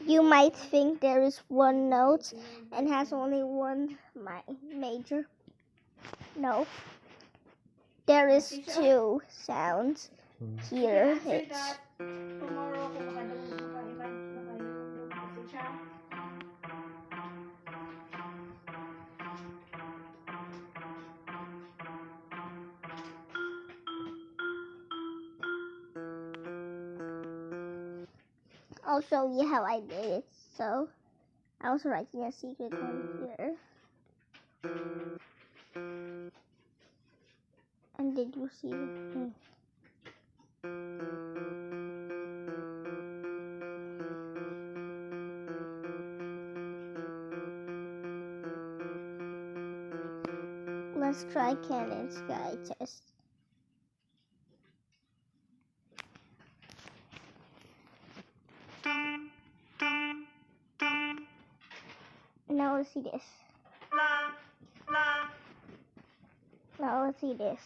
You might think there is one note and has only one major. No. There is two sounds. Here it's I'll show you how I did it. So I was writing a secret one here. And did you see it? Let's try Canon Sky Test. Now let's see this. Now let's see this.